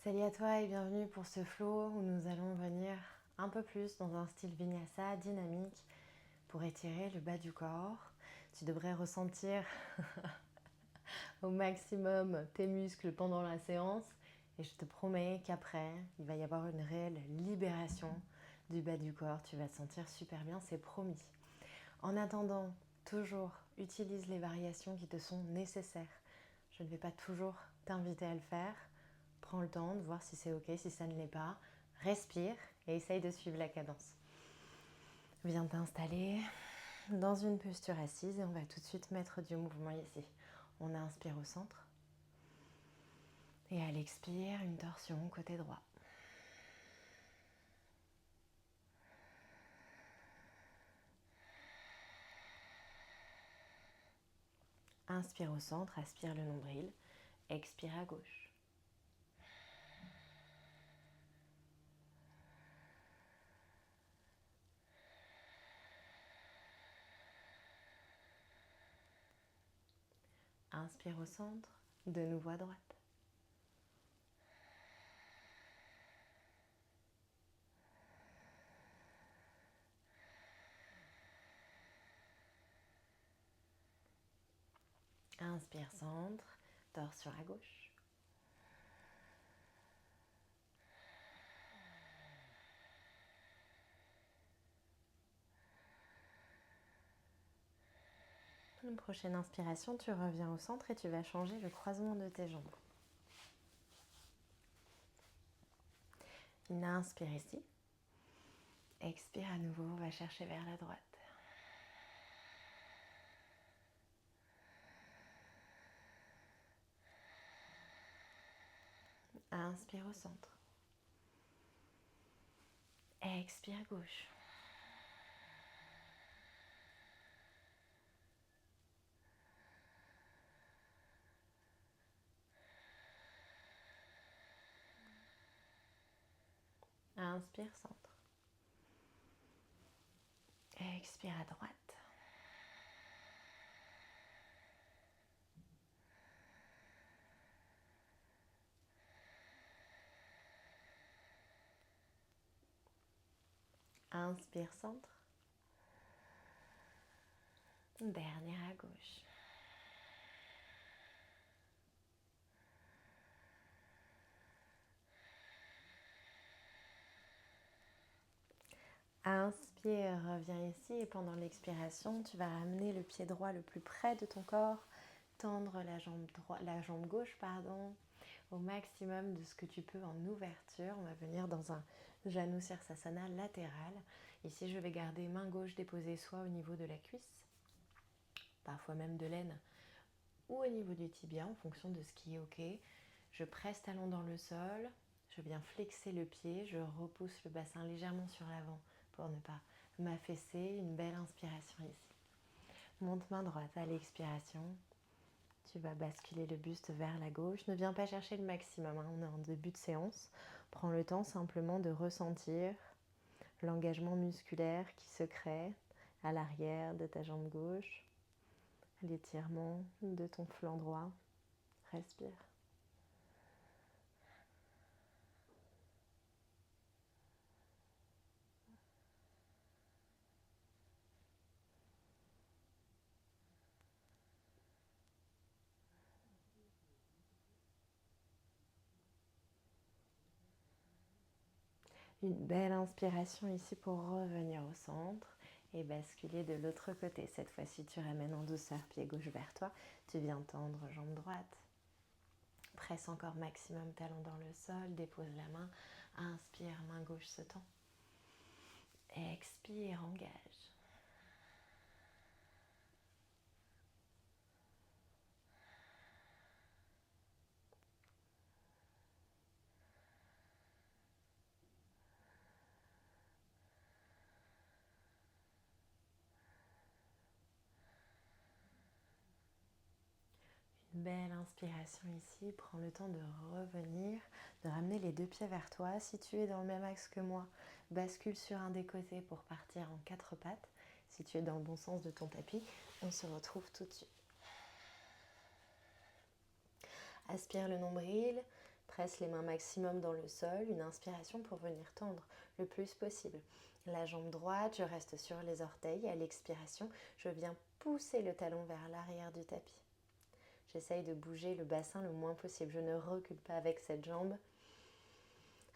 Salut à toi et bienvenue pour ce flow où nous allons venir un peu plus dans un style vinyasa dynamique pour étirer le bas du corps. Tu devrais ressentir au maximum tes muscles pendant la séance et je te promets qu'après, il va y avoir une réelle libération du bas du corps. Tu vas te sentir super bien, c'est promis. En attendant, toujours utilise les variations qui te sont nécessaires. Je ne vais pas toujours t'inviter à le faire. Prends le temps de voir si c'est ok, si ça ne l'est pas. Respire et essaye de suivre la cadence. Viens t'installer dans une posture assise et on va tout de suite mettre du mouvement ici. On inspire au centre et à l'expire, une torsion côté droit. Inspire au centre, aspire le nombril, expire à gauche. Inspire au centre, de nouveau à droite. Inspire centre, torsion à gauche. Une prochaine inspiration, tu reviens au centre et tu vas changer le croisement de tes jambes. Une inspire ici. Expire à nouveau, on va chercher vers la droite. Inspire au centre. Expire gauche. Inspire centre. Expire à droite. Inspire centre. Dernière à gauche. Inspire, reviens ici et pendant l'expiration, tu vas ramener le pied droit le plus près de ton corps, tendre la jambe gauche, au maximum de ce que tu peux en ouverture. On va venir dans un Janu Sirsasana latéral. Ici, je vais garder main gauche déposée soit au niveau de la cuisse, parfois même de l'aine, ou au niveau du tibia en fonction de ce qui est ok. Je presse talon dans le sol, je viens flexer le pied, je repousse le bassin légèrement sur l'avant pour ne pas m'affaisser. Une belle inspiration ici. Monte main droite à l'expiration. Tu vas basculer le buste vers la gauche. Ne viens pas chercher le maximum, hein. On est en début de séance. Prends le temps simplement de ressentir l'engagement musculaire qui se crée à l'arrière de ta jambe gauche, l'étirement de ton flanc droit. Respire. Une belle inspiration ici pour revenir au centre et basculer de l'autre côté. Cette fois-ci, tu ramènes en douceur pied gauche vers toi. Tu viens tendre jambe droite. Presse encore maximum talon dans le sol. Dépose la main. Inspire, main gauche se tend. Expire, engage. Une belle inspiration ici. Prends le temps de revenir, de ramener les deux pieds vers toi. Si tu es dans le même axe que moi, bascule sur un des côtés pour partir en quatre pattes. Si tu es dans le bon sens de ton tapis, on se retrouve tout de suite. Aspire le nombril, presse les mains maximum dans le sol. Une inspiration pour venir tendre le plus possible. La jambe droite, je reste sur les orteils. À l'expiration, je viens pousser le talon vers l'arrière du tapis. J'essaye de bouger le bassin le moins possible. Je ne recule pas avec cette jambe.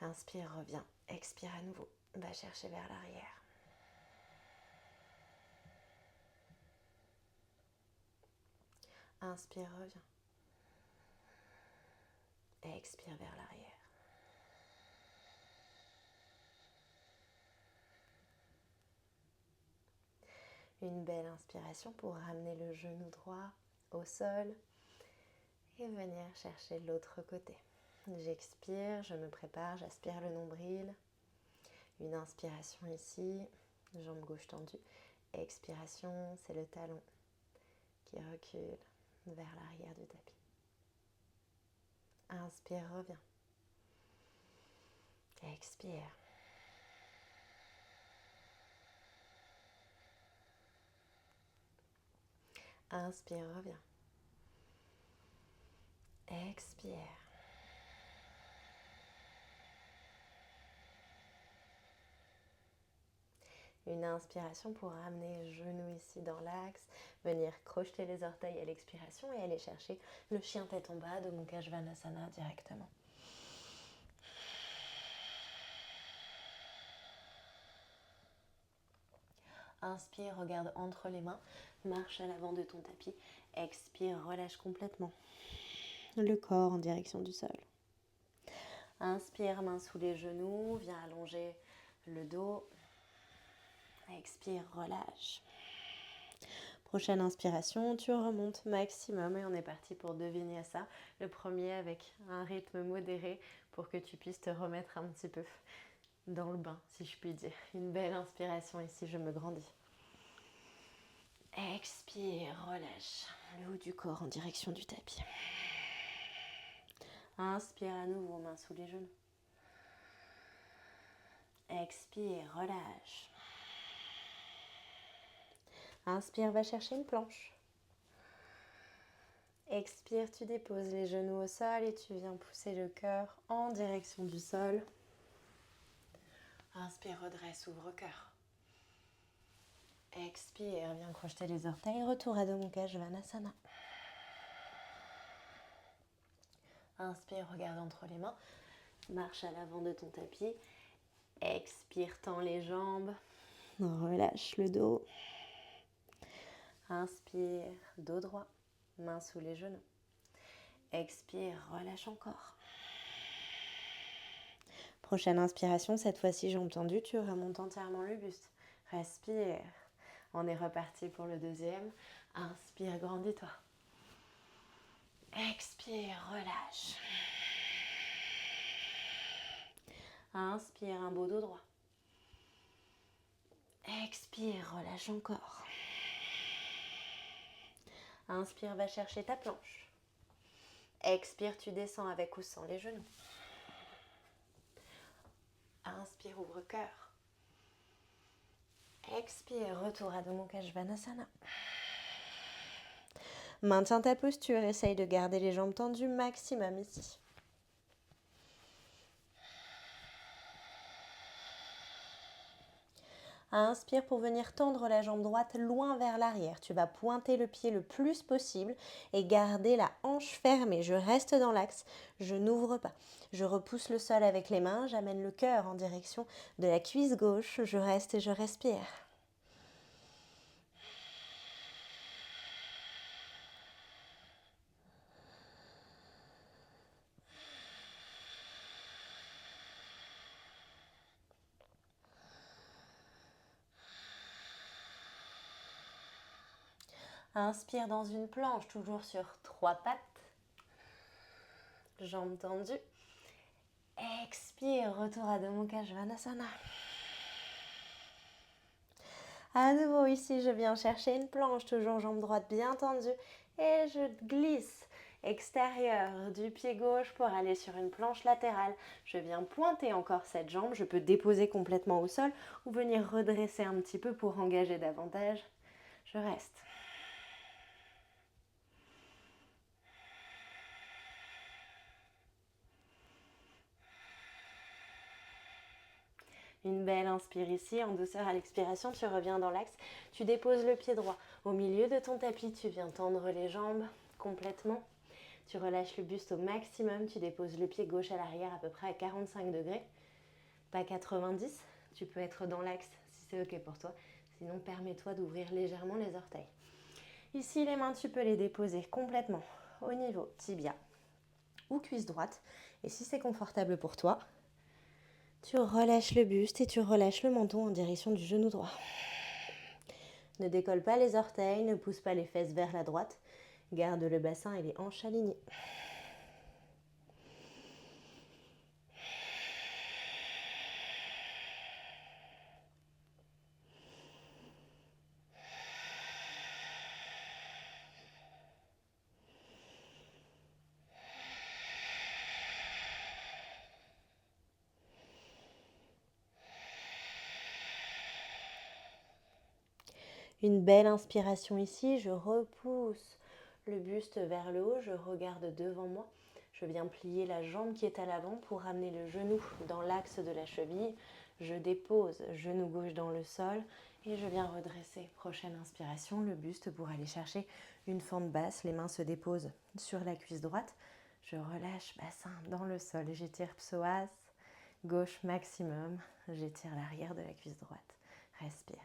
Inspire, reviens. Expire à nouveau. Va chercher vers l'arrière. Inspire, reviens. Expire vers l'arrière. Une belle inspiration pour ramener le genou droit au sol et venir chercher l'autre côté. J'expire, je me prépare, j'aspire le nombril. Une inspiration ici, jambe gauche tendue. Expiration, c'est le talon qui recule vers l'arrière du tapis. Inspire, reviens. Expire. Inspire, reviens. Expire. Une inspiration pour ramener le genou ici dans l'axe, venir crocheter les orteils à l'expiration et aller chercher le chien tête en bas de Mukha Svanasana directement. Inspire, regarde entre les mains, marche à l'avant de ton tapis. Expire, relâche complètement le corps en direction du sol. Inspire, main sous les genoux, viens allonger le dos. Expire, relâche. Prochaine inspiration, tu remontes maximum et on est parti pour 2 vinyasa. Le premier avec un rythme modéré pour que tu puisses te remettre un petit peu dans le bain, si je puis dire. Une belle inspiration ici, je me grandis. Expire, relâche le haut du corps en direction du tapis. Inspire à nouveau, main sous les genoux. Expire, relâche. Inspire, va chercher une planche. Expire, tu déposes les genoux au sol et tu viens pousser le cœur en direction du sol. Inspire, redresse, ouvre cœur. Expire, viens crocheter les orteils. Retour à Adho Mukha Svanasana. Inspire, regarde entre les mains. Marche à l'avant de ton tapis. Expire, tends les jambes. Relâche le dos. Inspire, dos droit. Main sous les genoux. Expire, relâche encore. Prochaine inspiration, cette fois-ci jambes tendues, tu remontes entièrement le buste. Respire. On est reparti pour le deuxième. Inspire, grandis-toi. Expire, relâche. Inspire, un beau dos droit. Expire, relâche encore. Inspire, va chercher ta planche. Expire, tu descends avec ou sans les genoux. Inspire, ouvre cœur. Expire, retour à Adho Mukha Svanasana. Maintiens ta posture, essaye de garder les jambes tendues maximum ici. Inspire pour venir tendre la jambe droite loin vers l'arrière. Tu vas pointer le pied le plus possible et garder la hanche fermée. Je reste dans l'axe, je n'ouvre pas. Je repousse le sol avec les mains, j'amène le cœur en direction de la cuisse gauche. Je reste et je respire. Inspire dans une planche, toujours sur 3 pattes. Jambes tendues. Expire, retour à Adho Mukha Svanasana. À nouveau ici, je viens chercher une planche, toujours jambe droite bien tendue. Et je glisse extérieur du pied gauche pour aller sur une planche latérale. Je viens pointer encore cette jambe. Je peux déposer complètement au sol ou venir redresser un petit peu pour engager davantage. Je reste. Une belle inspire ici, en douceur à l'expiration, tu reviens dans l'axe, tu déposes le pied droit. Au milieu de ton tapis, tu viens tendre les jambes complètement. Tu relâches le buste au maximum, tu déposes le pied gauche à l'arrière à peu près à 45 degrés, pas 90. Tu peux être dans l'axe si c'est ok pour toi, sinon permets-toi d'ouvrir légèrement les orteils. Ici, les mains, tu peux les déposer complètement au niveau tibia ou cuisse droite. Et si c'est confortable pour toi, tu relâches le buste et tu relâches le menton en direction du genou droit. Ne décolle pas les orteils, ne pousse pas les fesses vers la droite. Garde le bassin et les hanches alignées. Une belle inspiration ici, je repousse le buste vers le haut, je regarde devant moi. Je viens plier la jambe qui est à l'avant pour ramener le genou dans l'axe de la cheville. Je dépose genou gauche dans le sol et je viens redresser. Prochaine inspiration, le buste pour aller chercher une fente basse. Les mains se déposent sur la cuisse droite. Je relâche bassin dans le sol. J'étire psoas, gauche maximum. J'étire l'arrière de la cuisse droite. Respire.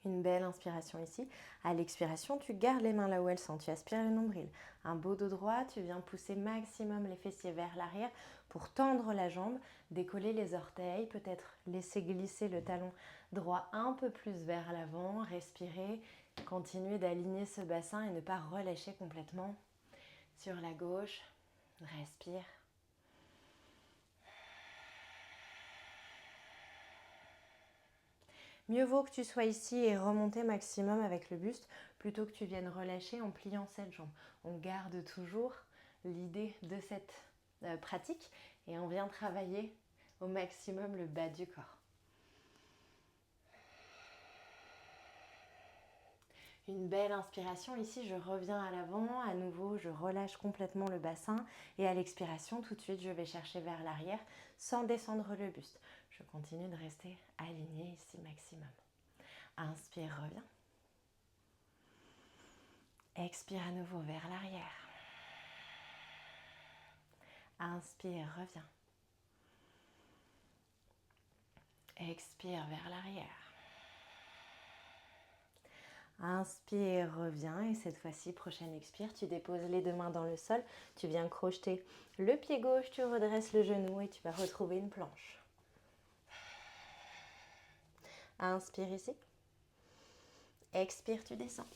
Une belle inspiration ici. À l'expiration, tu gardes les mains là où elles sont. Tu aspires le nombril. Un beau dos droit, tu viens pousser maximum les fessiers vers l'arrière pour tendre la jambe, décoller les orteils, peut-être laisser glisser le talon droit un peu plus vers l'avant, respirer, continuer d'aligner ce bassin et ne pas relâcher complètement sur la gauche. Respire. Mieux vaut que tu sois ici et remonter maximum avec le buste plutôt que tu viennes relâcher en pliant cette jambe. On garde toujours l'idée de cette pratique et on vient travailler au maximum le bas du corps. Une belle inspiration ici, je reviens à l'avant, à nouveau je relâche complètement le bassin et à l'expiration tout de suite je vais chercher vers l'arrière sans descendre le buste. Je continue de rester alignée ici maximum. Inspire, reviens. Expire à nouveau vers l'arrière. Inspire, reviens. Expire vers l'arrière. Inspire, reviens. Et cette fois-ci, prochaine expire, tu déposes les deux mains dans le sol. Tu viens crocheter le pied gauche, tu redresses le genou et tu vas retrouver une planche. Inspire ici. Expire, tu descends.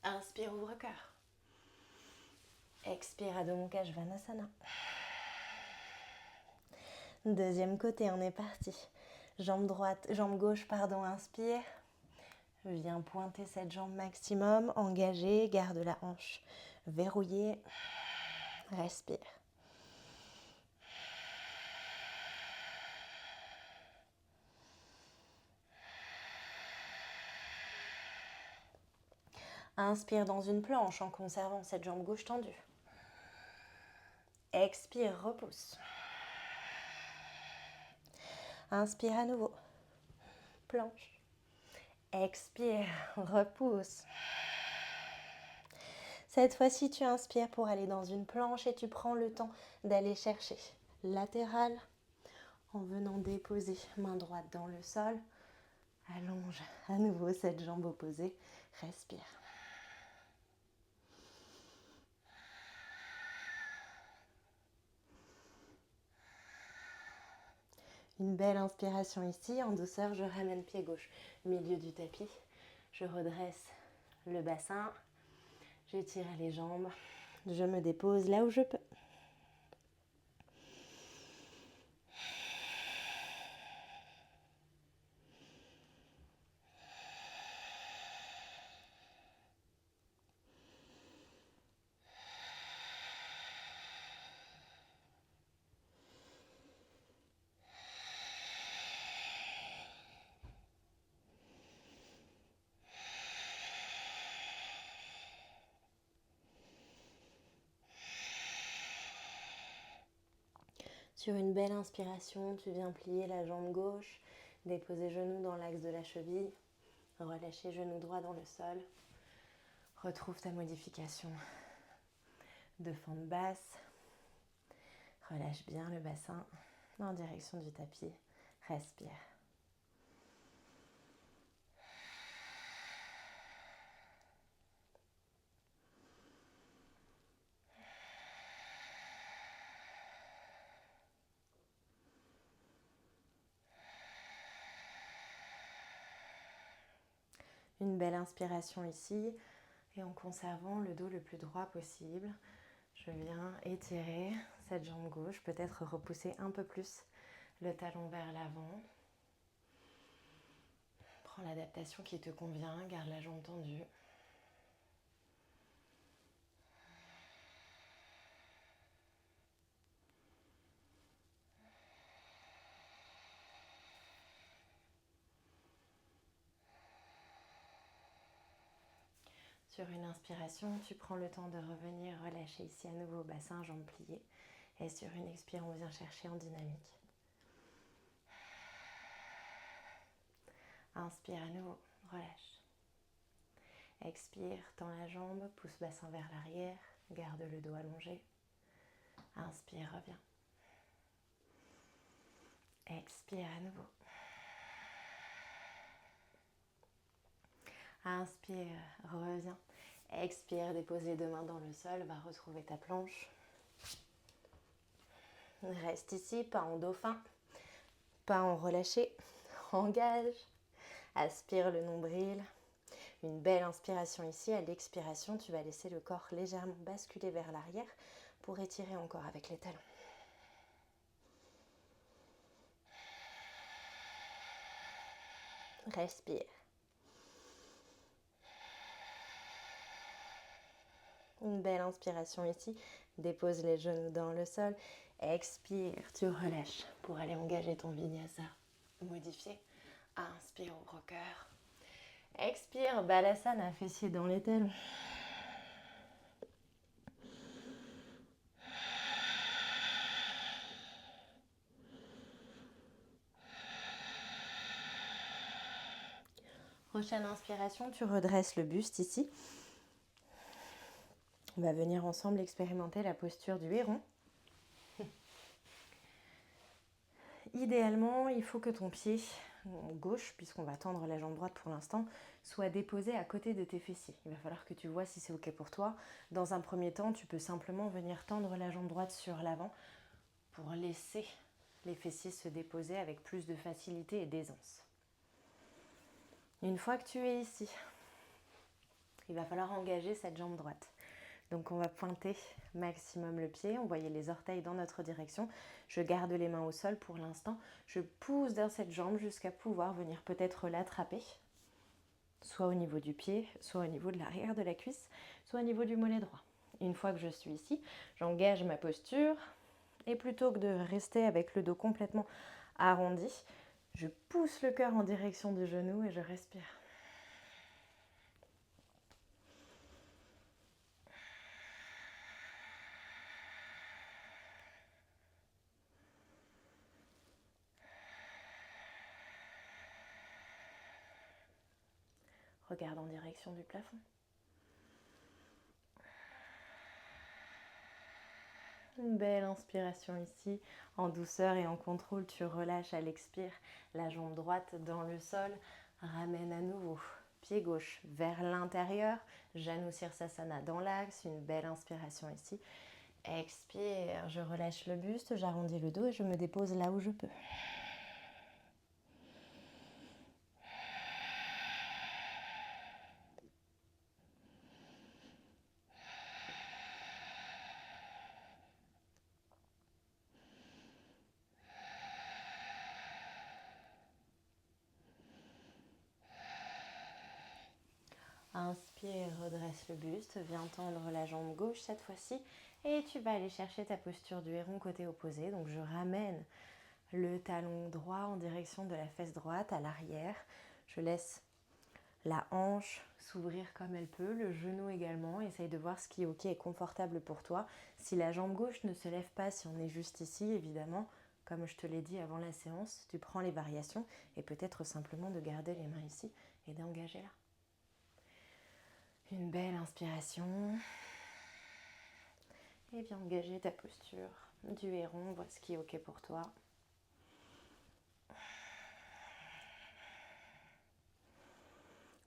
Inspire, ouvre-cœur. Expire, Adho Mukha Svanasana. Deuxième côté, on est parti. Jambe droite, jambe gauche, pardon, inspire. Viens pointer cette jambe maximum, engagée, garde la hanche verrouillée. Respire. Inspire dans une planche en conservant cette jambe gauche tendue. Expire, repousse. Inspire à nouveau. Planche. Expire, repousse. Cette fois-ci, tu inspires pour aller dans une planche et tu prends le temps d'aller chercher latéral en venant déposer main droite dans le sol. Allonge à nouveau cette jambe opposée. Respire. Une belle inspiration ici. En douceur, je ramène pied gauche, milieu du tapis. Je redresse le bassin. J'étire les jambes. Je me dépose là où je peux. Sur une belle inspiration, tu viens plier la jambe gauche, déposer genou dans l'axe de la cheville, relâcher genou droit dans le sol. Retrouve ta modification de fente basse. Relâche bien le bassin en direction du tapis. Respire. Une belle inspiration ici et en conservant le dos le plus droit possible, je viens étirer cette jambe gauche, peut-être repousser un peu plus le talon vers l'avant. Prends l'adaptation qui te convient, garde la jambe tendue. Sur une inspiration, tu prends le temps de revenir relâcher ici à nouveau bassin, jambes pliées. Et sur une expire, on vient chercher en dynamique. Inspire à nouveau, relâche. Expire, tends la jambe, pousse bassin vers l'arrière, garde le dos allongé. Inspire, reviens. Expire à nouveau. Inspire, reviens. Expire, dépose les deux mains dans le sol, va retrouver ta planche. Reste ici, pas en dauphin, pas en relâché. Engage. Aspire le nombril. Une belle inspiration ici. À l'expiration, tu vas laisser le corps légèrement basculer vers l'arrière pour étirer encore avec les talons. Respire. Une belle inspiration ici. Dépose les genoux dans le sol. Expire, tu relâches pour aller engager ton vinyasa modifié. Inspire, ouvre cœur. Expire, balasana, fessier dans les talons. Prochaine inspiration, tu redresses le buste ici. On va venir ensemble expérimenter la posture du héron. Idéalement, il faut que ton pied gauche, puisqu'on va tendre la jambe droite pour l'instant, soit déposé à côté de tes fessiers. Il va falloir que tu vois si c'est ok pour toi. Dans un premier temps, tu peux simplement venir tendre la jambe droite sur l'avant pour laisser les fessiers se déposer avec plus de facilité et d'aisance. Une fois que tu es ici, il va falloir engager cette jambe droite. Donc on va pointer maximum le pied, envoyer les orteils dans notre direction. Je garde les mains au sol pour l'instant. Je pousse dans cette jambe jusqu'à pouvoir venir peut-être l'attraper. Soit au niveau du pied, soit au niveau de l'arrière de la cuisse, soit au niveau du mollet droit. Une fois que je suis ici, j'engage ma posture. Et plutôt que de rester avec le dos complètement arrondi, je pousse le cœur en direction du genou et je respire. Regarde en direction du plafond. Une belle inspiration ici, en douceur et en contrôle, tu relâches à l'expire la jambe droite dans le sol, ramène à nouveau pied gauche vers l'intérieur, Janu Sirsasana dans l'axe, une belle inspiration ici. Expire, je relâche le buste, j'arrondis le dos et je me dépose là où je peux. Inspire, redresse le buste, viens tendre la jambe gauche cette fois-ci et tu vas aller chercher ta posture du héron côté opposé. Donc je ramène le talon droit en direction de la fesse droite à l'arrière. Je laisse la hanche s'ouvrir comme elle peut, le genou également. Essaye de voir ce qui est ok et confortable pour toi. Si la jambe gauche ne se lève pas, si on est juste ici, évidemment, comme je te l'ai dit avant la séance, tu prends les variations et peut-être simplement de garder les mains ici et d'engager là. Une belle inspiration. Et bien engager ta posture du héron, vois ce qui est ok pour toi.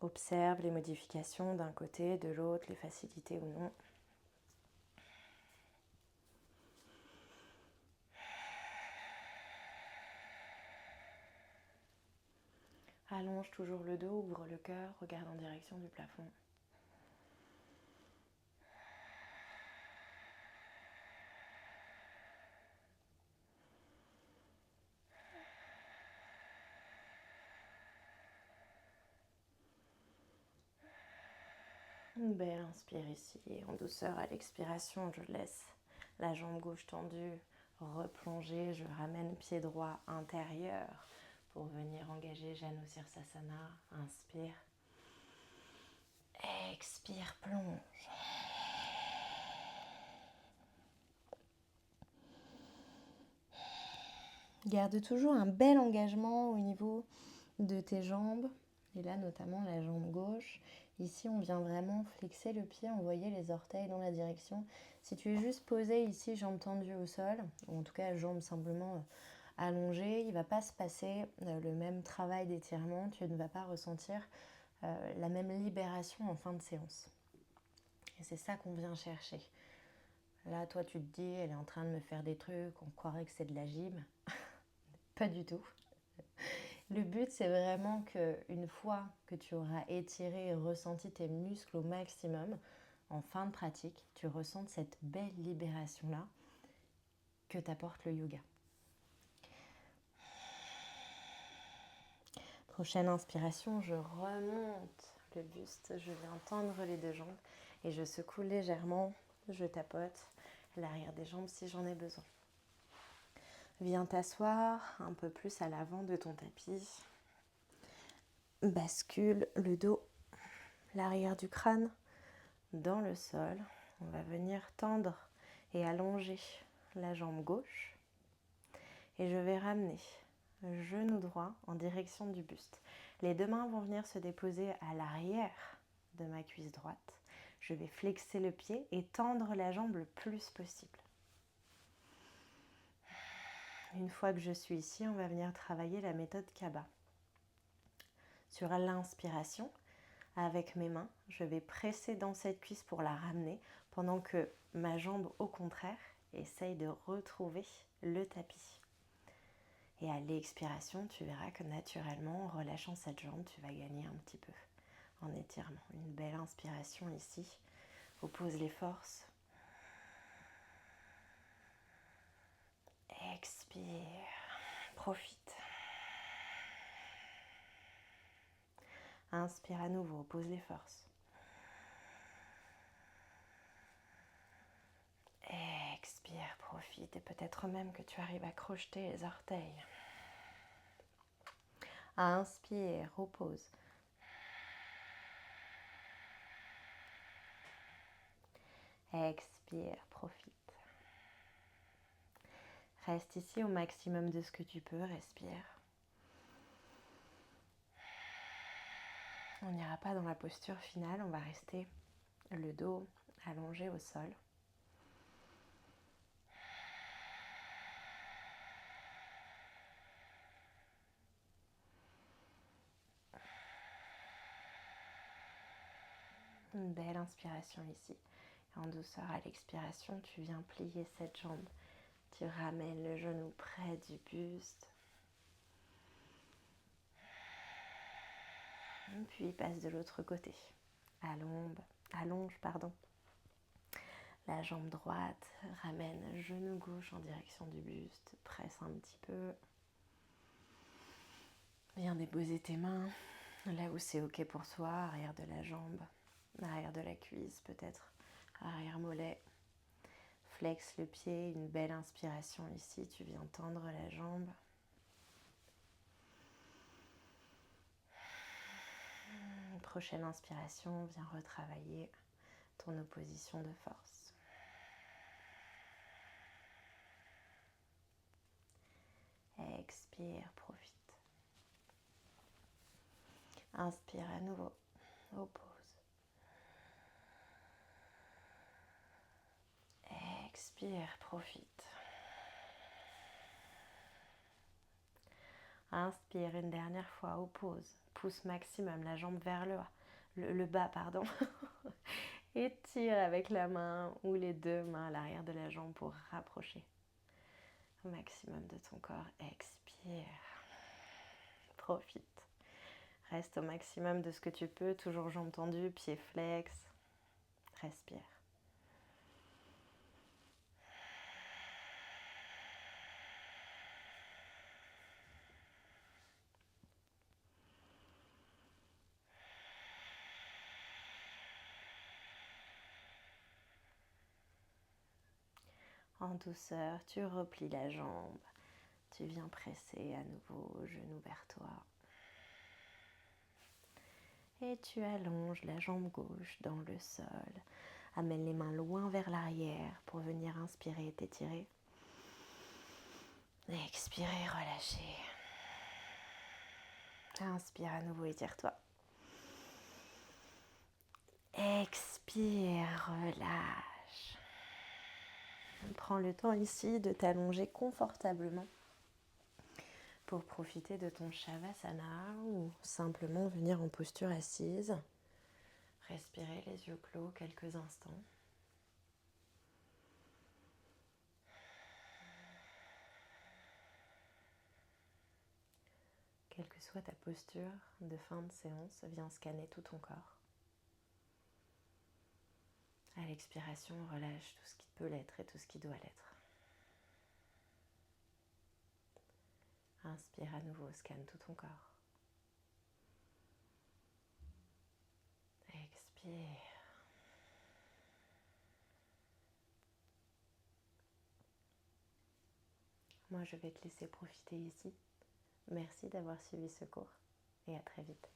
Observe les modifications d'un côté, de l'autre, les facilités ou non. Allonge toujours le dos, ouvre le cœur, regarde en direction du plafond. Une belle inspire ici et en douceur à l'expiration, je laisse la jambe gauche tendue replonger. Je ramène pied droit intérieur pour venir engager Janu Sirsasana. Inspire. Expire, plonge. Garde toujours un bel engagement au niveau de tes jambes. Et là, notamment la jambe gauche. Ici, on vient vraiment flexer le pied, envoyer les orteils dans la direction. Si tu es juste posé ici, jambes tendues au sol, ou en tout cas jambes simplement allongées, il ne va pas se passer le même travail d'étirement. Tu ne vas pas ressentir la même libération en fin de séance. Et c'est ça qu'on vient chercher. Là, toi, tu te dis, elle est en train de me faire des trucs, on croirait que c'est de la gym. Pas du tout. Le but, c'est vraiment qu'une fois que tu auras étiré et ressenti tes muscles au maximum, en fin de pratique, tu ressentes cette belle libération-là que t'apporte le yoga. Prochaine inspiration, je remonte le buste, je viens tendre les deux jambes et je secoue légèrement, je tapote l'arrière des jambes si j'en ai besoin. Viens t'asseoir un peu plus à l'avant de ton tapis. Bascule le dos, l'arrière du crâne dans le sol. On va venir tendre et allonger la jambe gauche. Et je vais ramener le genou droit en direction du buste. Les deux mains vont venir se déposer à l'arrière de ma cuisse droite. Je vais flexer le pied et tendre la jambe le plus possible. Une fois que je suis ici, on va venir travailler la méthode Kaba. Sur l'inspiration, avec mes mains, je vais presser dans cette cuisse pour la ramener pendant que ma jambe, au contraire, essaye de retrouver le tapis. Et à l'expiration, tu verras que naturellement, en relâchant cette jambe, tu vas gagner un petit peu en étirement. Une belle inspiration ici. Oppose les forces. Expire. Profite. Inspire à nouveau. Oppose les forces. Expire. Profite. Et peut-être même que tu arrives à crocheter les orteils. Inspire. Repose. Expire. Profite. Reste ici au maximum de ce que tu peux. Respire. On n'ira pas dans la posture finale. On va rester le dos allongé au sol. Une belle inspiration ici. En douceur, à l'expiration, tu viens plier cette jambe. Tu ramènes le genou près du buste. Puis passe de l'autre côté. Allonge. La jambe droite, ramène le genou gauche en direction du buste. Presse un petit peu. Viens déposer tes mains là où c'est ok pour toi. Arrière de la jambe, arrière de la cuisse peut-être, arrière mollet. Flexe le pied, une belle inspiration ici, tu viens tendre la jambe. prochaine inspiration, viens retravailler ton opposition de force. Expire, profite. Inspire à nouveau, oppose. Expire, profite. Inspire une dernière fois, oppose. Pousse maximum la jambe vers le bas, pardon. Et tire avec la main ou les deux mains à l'arrière de la jambe pour rapprocher au maximum de ton corps. Expire. Profite. Reste au maximum de ce que tu peux, toujours jambes tendues, pieds flex. Respire. En douceur, tu replies la jambe. Tu viens presser à nouveau genou vers toi. Et tu allonges la jambe gauche dans le sol. Amène les mains loin vers l'arrière pour venir inspirer et t'étirer. Expire, relâcher. Inspire à nouveau, étire-toi. Expire, relâche. Prends le temps ici de t'allonger confortablement pour profiter de ton Shavasana ou simplement venir en posture assise. Respirer les yeux clos quelques instants. Quelle que soit ta posture de fin de séance, viens scanner tout ton corps. À l'expiration, relâche tout ce qui peut l'être et tout ce qui doit l'être. Inspire à nouveau, scanne tout ton corps. Expire. Moi, je vais te laisser profiter ici. Merci d'avoir suivi ce cours et à très vite.